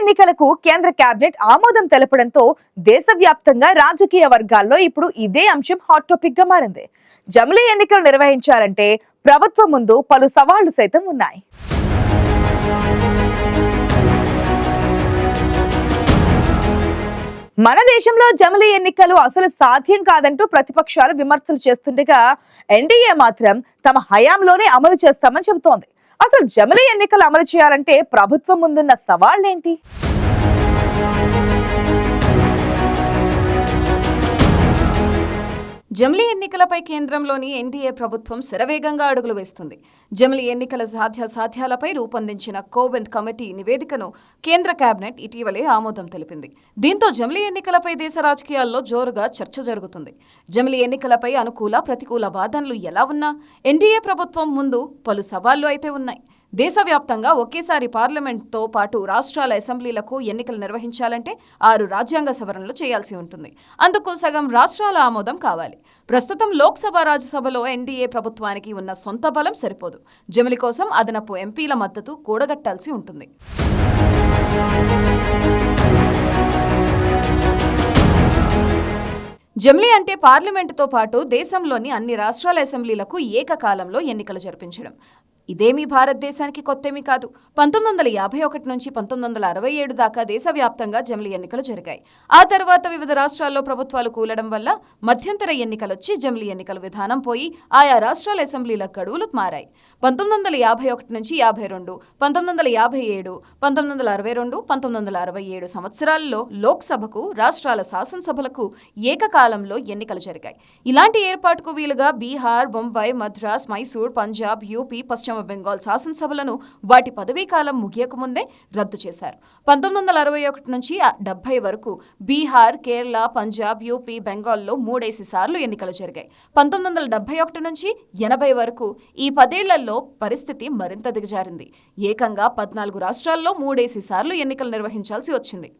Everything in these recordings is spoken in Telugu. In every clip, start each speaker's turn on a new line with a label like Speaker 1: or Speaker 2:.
Speaker 1: ఎన్నికలకు కేంద్ర కేబినెట్ ఆమోదం తెలపడంతో దేశవ్యాప్తంగా రాజకీయ వర్గాల్లో ఇప్పుడు ఇదే అంశం హాట్ టాపిక్ గా మారింది. జమిలీ ఎన్నికలు నిర్వహించాలంటే ప్రభుత్వం ముందు పలు సవాళ్లు సైతం ఉన్నాయి. మన దేశంలో జమిలీ ఎన్నికలు అసలు సాధ్యం కాదంటూ ప్రతిపక్షాలు విమర్శలు చేస్తుండగా ఎన్డీఏ మాత్రం తమ హయాంలోనే అమలు చేస్తామని చెబుతోంది. అసలు జమిలీ ఎన్నికలు అమలు చేయాలంటే ప్రభుత్వం ముందున్న సవాళ్లేంటి?
Speaker 2: జమిలీ ఎన్నికలపై కేంద్రంలోని ఎన్డీఏ ప్రభుత్వం శరవేగంగా అడుగులు వేస్తుంది. జమిలీ ఎన్నికల సాధ్యాసాధ్యాలపై రూపొందించిన కోవింద్ కమిటీ నివేదికను కేంద్ర కేబినెట్ ఇటీవలే ఆమోదం తెలిపింది. దీంతో జమిలీ ఎన్నికలపై దేశ రాజకీయాల్లో జోరుగా చర్చ జరుగుతుంది. జమిలీ ఎన్నికలపై అనుకూల ప్రతికూల వాదనలు ఎలా ఉన్నా ఎన్డీఏ ప్రభుత్వం ముందు పలు సవాళ్లు అయితే ఉన్నాయి. దేశవ్యాప్తంగా ఒకేసారి పార్లమెంట్తో పాటు రాష్ట్రాల అసెంబ్లీలకు ఎన్నికలు నిర్వహించాలంటే 6 రాజ్యాంగ సవరణలు చేయాల్సి ఉంటుంది. అందుకు సగం రాష్ట్రాల ఆమోదం కావాలి. ప్రస్తుతం లోక్సభ, రాజ్యసభలో ఎన్డీఏ ప్రభుత్వానికి ఉన్న సొంత బలం సరిపోదు. జమిలీ కోసం అదనపు ఎంపీల మద్దతు కూడగట్టాల్సి ఉంటుంది. జమిలీ అంటే పార్లమెంటుతో పాటు దేశంలోని అన్ని రాష్ట్రాల అసెంబ్లీలకు ఏకకాలంలో ఎన్నికలు జరిపించడం. ఇదేమీ భారతదేశానికి కొత్తేమీ కాదు. 1951 నుంచి 1967 దాకా దేశవ్యాప్తంగా జమిలీ ఎన్నికలు జరిగాయి. ఆ తర్వాత వివిధ రాష్ట్రాల్లో ప్రభుత్వాలు కూలడం వల్ల మధ్యంతర ఎన్నికలొచ్చి జమిలీ ఎన్నికల విధానం పోయి ఆయా రాష్ట్రాల అసెంబ్లీల గడువులు మారాయి. 1951 నుంచి 52, 1957, 1962, 1967 సంవత్సరాల్లో లోక్సభకు, రాష్ట్రాల శాసనసభలకు ఏకకాలంలో ఎన్నికలు జరిగాయి. ఇలాంటి ఏర్పాటుకు వీలుగా బీహార్, బొంబాయి, మద్రాస్, మైసూర్, పంజాబ్, యూపీ, పశ్చిమ బెంగాల్ శాసనసభలను వాటి పదవీకాలం ముగియకముందే రద్దు చేశారు. 1961 నుంచి 70 వరకు బీహార్, కేరళ, పంజాబ్, యూపీ, బెంగాల్లో 3 సార్లు ఎన్నికలు జరిగాయి. 1971 నుంచి 80 వరకు ఈ 10 ఏళ్లలో పరిస్థితి మరింత దిగజారింది. ఏకంగా 14 రాష్ట్రాల్లో 3 సార్లు ఎన్నికలు నిర్వహించాల్సి వచ్చింది.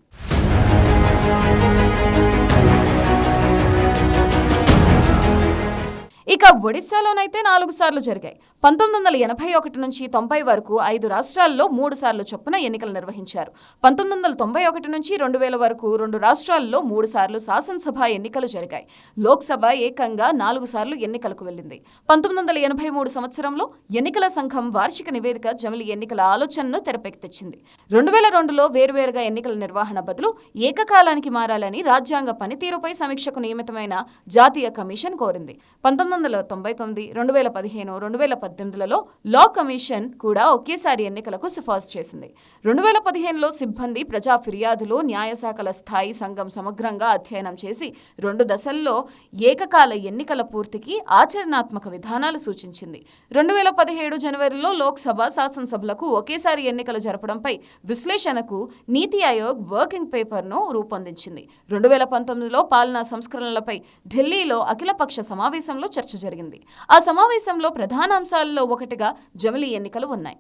Speaker 2: ఇక ఒడిశాలోనైతే 4 సార్లు జరిగాయి. 1981 నుంచి 90 వరకు 5 రాష్ట్రాల్లో 3 సార్లు చొప్పున ఎన్నికలు నిర్వహించారు. 1991 నుంచి 2000 వరకు 2 రాష్ట్రాల్లో 3 సార్లు శాసనసభ ఎన్నికలు జరిగాయి. లోక్సభ ఏకంగా 4 సార్లు ఎన్నికలకు వెళ్లింది. 1983 సంవత్సరంలో ఎన్నికల సంఘం వార్షిక నివేదిక జమిలీ ఎన్నికల ఆలోచనను తెరపైకి తెచ్చింది. 2002లో వేర్వేరుగా ఎన్నికల నిర్వహణ బదులు ఏకకాలానికి మారాలని రాజ్యాంగ పనితీరుపై సమీక్షకు నియమితమైన జాతీయ కమిషన్ కోరింది. 1999, 2015, 2018లలో లా కమిషన్ కూడా ఒకేసారి ఎన్నికలకు సిఫార్సు చేసింది. 2015లో సిబ్బంది, ప్రజా ఫిర్యాదులు, న్యాయశాఖల స్థాయి సంఘం సమగ్రంగా అధ్యయనం చేసి 2 దశల్లో ఏకకాల ఎన్నికల పూర్తికి ఆచరణాత్మక విధానాలు సూచించింది. 2017 జనవరిలో లోక్సభ, శాసనసభలకు ఒకేసారి ఎన్నికలు జరపడంపై విశ్లేషణకు నీతి ఆయోగ్ వర్కింగ్ పేపర్ను రూపొందించింది. 2019లో పాలనా సంస్కరణలపై ఢిల్లీలో అఖిలపక్ష సమావేశంలో చర్చ జరిగింది. ఆ సమావేశంలో ప్రధాన అంశాల్లో ఒకటిగా జమిలీ ఎన్నికలు ఉన్నాయి.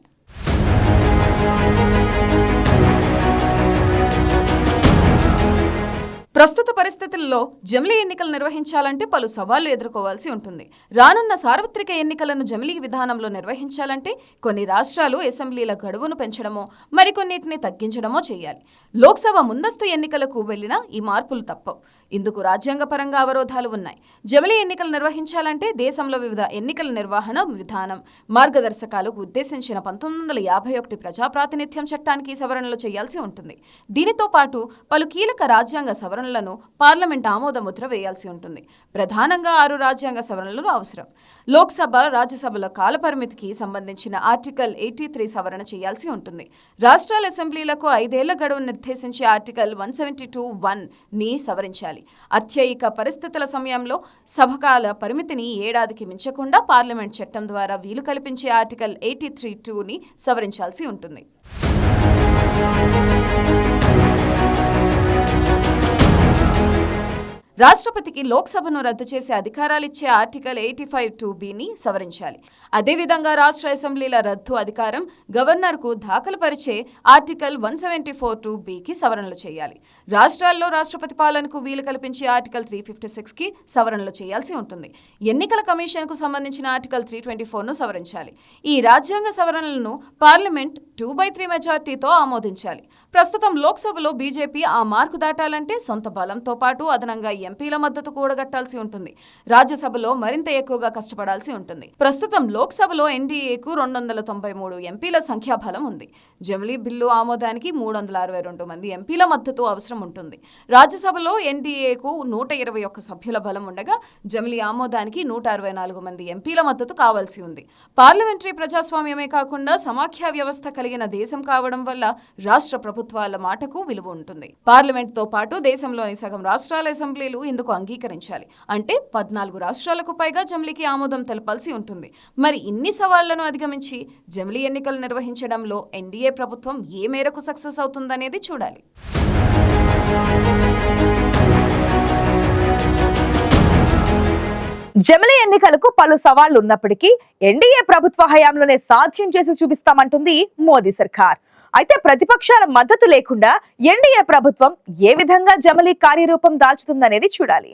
Speaker 2: ప్రస్తుత పరిస్థితుల్లో జమిలీ ఎన్నికలు నిర్వహించాలంటే పలు సవాళ్లు ఎదుర్కోవాల్సి ఉంటుంది. రానున్న సార్వత్రిక ఎన్నికలను జమిలీ విధానంలో నిర్వహించాలంటే కొన్ని రాష్ట్రాలు అసెంబ్లీల గడువును పెంచడమో, మరికొన్నిటిని తగ్గించడమో చేయాలి. లోక్సభ ముందస్తు ఎన్నికలకు వెళ్లినా ఈ మార్పులు తప్పవు. ఇందుకు రాజ్యాంగపరంగా అవరోధాలు ఉన్నాయి. జమిలీ ఎన్నికలు నిర్వహించాలంటే దేశంలో వివిధ ఎన్నికల నిర్వహణ విధానం, మార్గదర్శకాలకు ఉద్దేశించిన 1951 ప్రజాప్రాతినిధ్యం చట్టానికి సవరణలు చేయాల్సి ఉంటుంది. దీనితో పాటు పలు కీలక రాజ్యాంగ సవరణలను పార్లమెంట్ ఆమోదముద్ర వేయాల్సి ఉంటుంది. ప్రధానంగా 6 రాజ్యాంగ సవరణలు అవసరం. లోక్సభ, రాజ్యసభల కాలపరిమితికి సంబంధించిన ఆర్టికల్ 83 సవరణ చేయాల్సి ఉంటుంది. రాష్ట్రాల అసెంబ్లీలకు 5 ఏళ్ల గడువు నిర్దేశించే ఆర్టికల్ 172(1)ని సవరించాలి. అత్యయిక పరిస్థితుల సమయంలో సభకాల పరిమితిని ఏడాదికి మించకుండా పార్లమెంట్ చట్టం ద్వారా వీలు కల్పించే ఆర్టికల్ 83(2)ని సవరించాల్సి ఉంటుంది. రాష్ట్రపతికి లోక్సభను రద్దు చేసే అధికారాలిచ్చే ఆర్టికల్ 85(2)ని సవరించాలి. అదేవిధంగా రాష్ట్ర అసెంబ్లీల రద్దు అధికారం గవర్నర్కు దాఖలుపరిచే ఆర్టికల్ 174(2)కి సవరణలు చేయాలి. రాష్ట్రాల్లో రాష్ట్రపతి పాలనకు వీలు కల్పించి ఆర్టికల్ 356కి సవరణలు చేయాల్సి ఉంటుంది. ఎన్నికల కమిషన్కు సంబంధించిన ఆర్టికల్ 324ను సవరించాలి. ఈ రాజ్యాంగ సవరణలను పార్లమెంట్ 2/3 మెజార్టీతో ఆమోదించాలి. ప్రస్తుతం లోక్సభలో బీజేపీ ఆ మార్కు దాటాలంటే సొంత బలంతో పాటు అదనంగా ఎంపీల మద్దతు కూడగట్టాల్సి ఉంటుంది. రాజ్యసభలో మరింత ఎక్కువగా కష్టపడాల్సి ఉంటుంది. ప్రస్తుతం లోక్సభలో ఎన్డీఏకు 293 ఎంపీల సంఖ్యాబలం ఉంది. జమిలీ బిల్లు ఆమోదానికి 362 మంది ఎంపీల మద్దతు అవసరం ఉంటుంది. రాజ్యసభలో ఎన్డీఏకు 121 సభ్యుల బలం ఉండగా జమిలీ ఆమోదానికి 164 మంది ఎంపీల మద్దతు కావాల్సి ఉంది. పార్లమెంటరీ ప్రజాస్వామ్యమే కాకుండా సమాఖ్య వ్యవస్థ కలిగిన దేశం కావడం వల్ల రాష్ట్ర ప్రభుత్వాల మాటకు విలువ ఉంటుంది. పార్లమెంట్తో పాటు దేశంలోని సగం రాష్ట్రాల అసెంబ్లీలు ఇందుకు అంగీకరించాలి. అంటే 14 రాష్ట్రాలకు పైగా జమిలీకి ఆమోదం తెలపాల్సి ఉంటుంది. మరి ఇన్ని సవాళ్లను అధిగమించి జమిలీ ఎన్నికలు నిర్వహించడంలో ఎన్డీఏ ప్రభుత్వం ఏ మేరకు సక్సెస్ అవుతుందనేది చూడాలి.
Speaker 1: జమిలీ ఎన్నికలకు పలు సవాళ్లు ఉన్నప్పటికీ ఎన్డీఏ ప్రభుత్వ హయాంలోనే సాధ్యం చేసి చూపిస్తామంటుంది మోదీ సర్కార్. అయితే ప్రతిపక్షాల మద్దతు లేకుండా ఎన్డీఏ ప్రభుత్వం ఏ విధంగా జమిలీ కార్యరూపం దాల్చుతుందనేది చూడాలి.